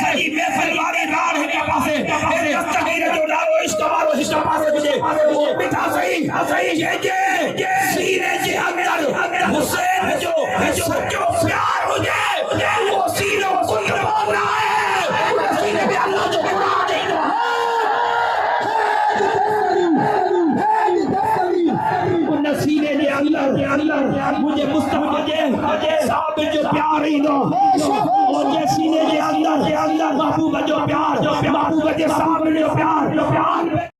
सदी महफिल वाली रात है के पासे हे दस्तगीर जो डालो इश्क वारो हिस्सा पासे हुजे वो बिठा सही जे सीने जे अंदर हुसैन जो सच्चो प्यार हुजे वो सीनो कुर्बान ना है सीने में अल्लाह जो कुरान देगा सीने के अंदर मुझे मुस्तफा जे साहब जो प्यार ही दो मुझे सीने के अंदर महबूब जो प्यार महबूब जे साहब जो प्यार